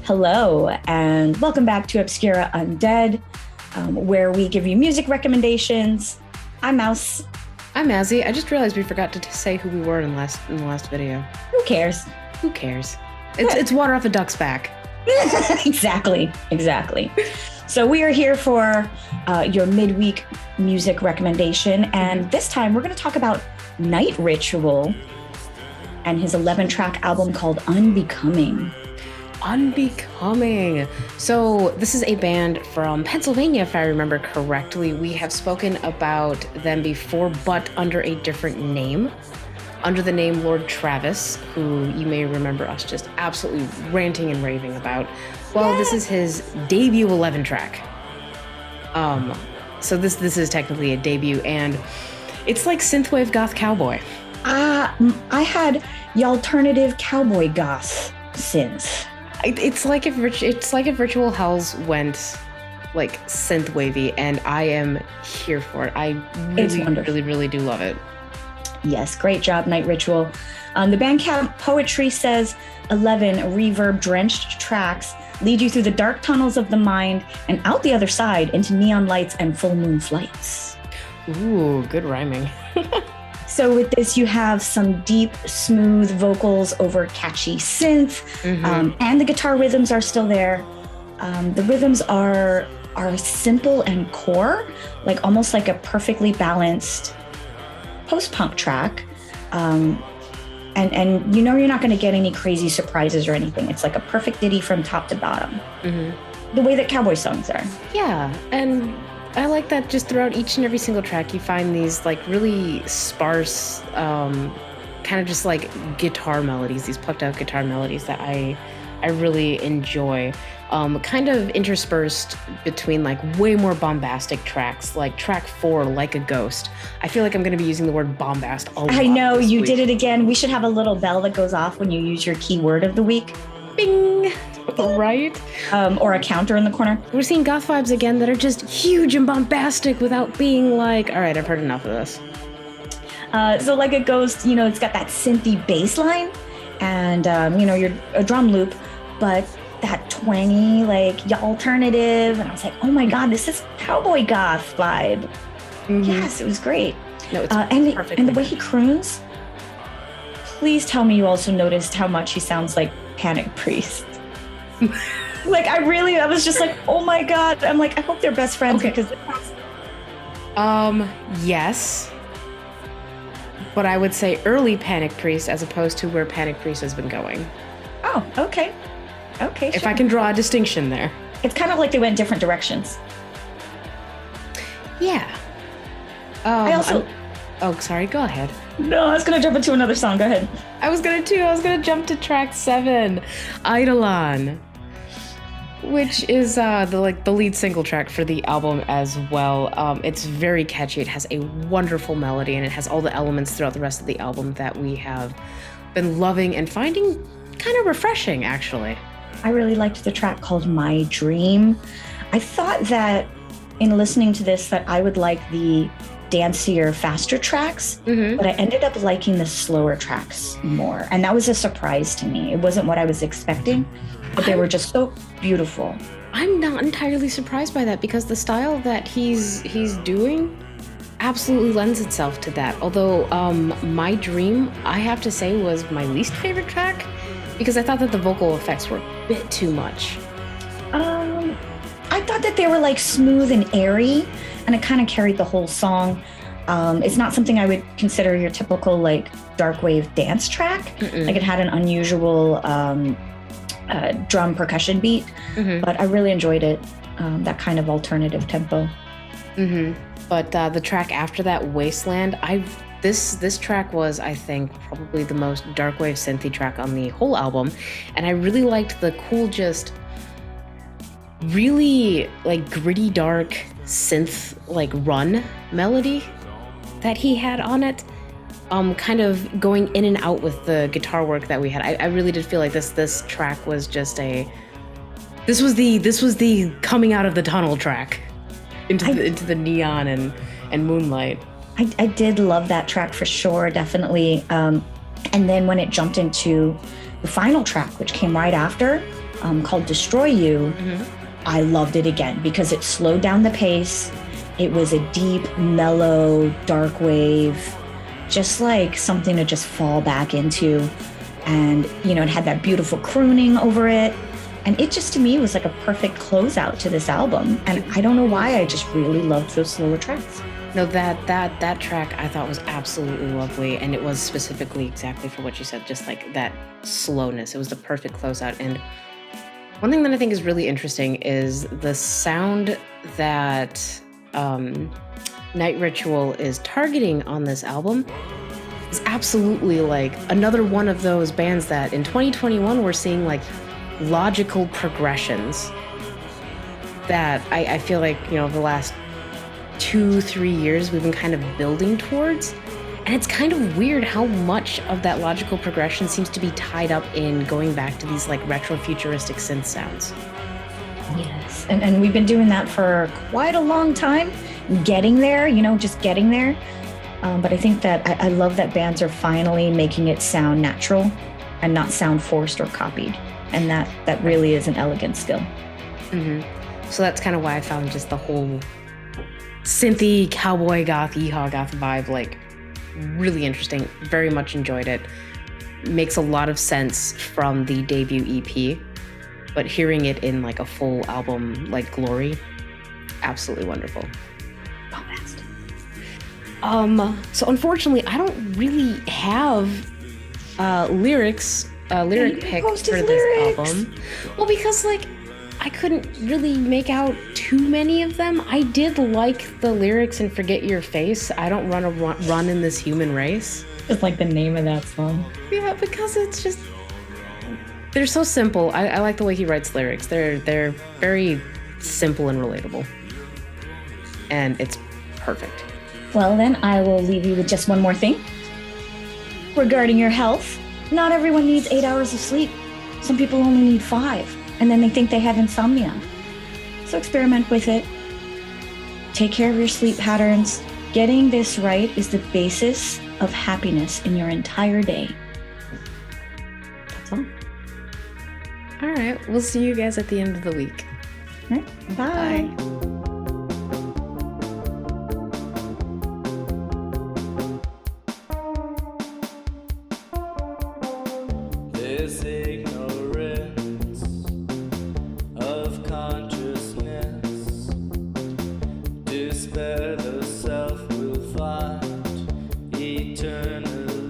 Hello, and welcome back to Obscura Undead, where we give you music recommendations. I'm Mouse. I'm Azzy. I just realized we forgot to say who we were in the last video. Who cares? Who cares? It's water off a duck's back. Exactly. So we are here for your midweek music recommendation, and this time we're going to talk about Night Ritual and his 11-track album called Unbecoming. Unbecoming. So this is a band from Pennsylvania, if I remember correctly. We have spoken about them before, but under a different name. Under the name Lord Travis, who you may remember us just absolutely ranting and raving about. Well, This is his debut 11-track. So this is technically a debut, and it's like synthwave goth cowboy. I had the alternative cowboy goth synth. It's like if Virtual Hells went like synth wavy, and I am here for it. I really do love it. Yes, great job, Night Ritual. The Bandcamp poetry says 11 reverb-drenched tracks lead you through the dark tunnels of the mind and out the other side into neon lights and full moon flights. Ooh, good rhyming. So with this, you have some deep, smooth vocals over catchy synth, and the guitar rhythms are still there. The rhythms are simple and core, like almost like a perfectly balanced post-punk track. And you know you're not going to get any crazy surprises or anything. It's like a perfect ditty from top to bottom. The way that cowboy songs are. Yeah, and I like that just throughout each and every single track you find these like really sparse, kind of just like guitar melodies, these plucked out guitar melodies that I really enjoy. Kind of interspersed between like way more bombastic tracks, like track 4, Like a Ghost. I feel like I'm going to be using the word bombast a lot. I know, you did it again. We should have a little bell that goes off when you use your keyword of the week. Bing! Right? Or a counter in the corner. We're seeing goth vibes again that are just huge and bombastic without being like, all right, I've heard enough of this. So Like a Ghost, it's got that synthy bass line and, you're a drum loop, but that twangy, like alternative. And I was like, oh my God, this is cowboy goth vibe. Yes, it was great. No, it's and the way he croons, please tell me you also noticed how much he sounds like Panic Priest. Like I was just like, oh my God. I'm like, I hope they're best friends because yes. But I would say early Panic Priest as opposed to where Panic Priest has been going. Oh, okay. Okay. If I can draw a distinction there. It's kind of like they went different directions. Yeah. Sorry, go ahead. No, I was going to jump into another song. Go ahead. I was going to jump to track 7, Eidolon, which is the lead single track for the album as well. It's very catchy. It has a wonderful melody, and it has all the elements throughout the rest of the album that we have been loving and finding kind of refreshing, actually. I really liked the track called My Dream. I thought that in listening to this that I would like the dancier, faster tracks, but I ended up liking the slower tracks more. And that was a surprise to me. It wasn't what I was expecting, but they were just so beautiful. I'm not entirely surprised by that because the style that he's doing absolutely lends itself to that. Although My Dream, I have to say, was my least favorite track because I thought that the vocal effects were a bit too much. I thought that they were like smooth and airy, and it kind of carried the whole song. It's not something I would consider your typical like Darkwave dance track. Like it had an unusual drum percussion beat, but I really enjoyed it. That kind of alternative tempo. But the track after that, Wasteland, this track was, I think, probably the most Darkwave synthy track on the whole album, and I really liked the cool, just really like gritty, dark synth like run melody that he had on it. Kind of going in and out with the guitar work that we had. I really did feel like this track was just this was the coming out of the tunnel track into the neon and moonlight. I did love that track for sure, definitely. And then when it jumped into the final track, which came right after, called Destroy You, I loved it again because it slowed down the pace. It was a deep, mellow, Darkwave, just like something to just fall back into. And, you know, it had that beautiful crooning over it. And it just, to me, was like a perfect closeout to this album. And I don't know why, I just really loved those slower tracks. No, that track I thought was absolutely lovely, and it was specifically exactly for what you said, just like that slowness. It was the perfect closeout. And one thing that I think is really interesting is the sound that Night Ritual is targeting on this album is absolutely like another one of those bands that in 2021 we're seeing like logical progressions that I feel like, you know, the last 2-3 years we've been kind of building towards. And it's kind of weird how much of that logical progression seems to be tied up in going back to these like retro futuristic synth sounds. Yes, and we've been doing that for quite a long time, getting there, you know, just getting there. But I think that I love that bands are finally making it sound natural and not sound forced or copied. And that really is an elegant skill. So that's kind of why I found just the whole synthy, cowboy, goth, yeehaw goth vibe like really interesting. Very much enjoyed it. Makes a lot of sense from the debut EP, but hearing it in like a full album like Glory, absolutely wonderful. Bombastic. So unfortunately, I don't really have lyric picks for this album. Well, because like I couldn't really make out too many of them. I did like the lyrics in Forget Your Face. I don't run in this human race. It's like the name of that song. Yeah, because it's just, they're so simple. I like the way he writes lyrics. They're very simple and relatable. And it's perfect. Well, then I will leave you with just one more thing. Regarding your health, not everyone needs 8 hours of sleep. Some people only need 5. And then they think they have insomnia. So experiment with it. Take care of your sleep patterns. Getting this right is the basis of happiness in your entire day. That's all. All right. We'll see you guys at the end of the week. All right. Bye. Bye. Despair the self will find eternally.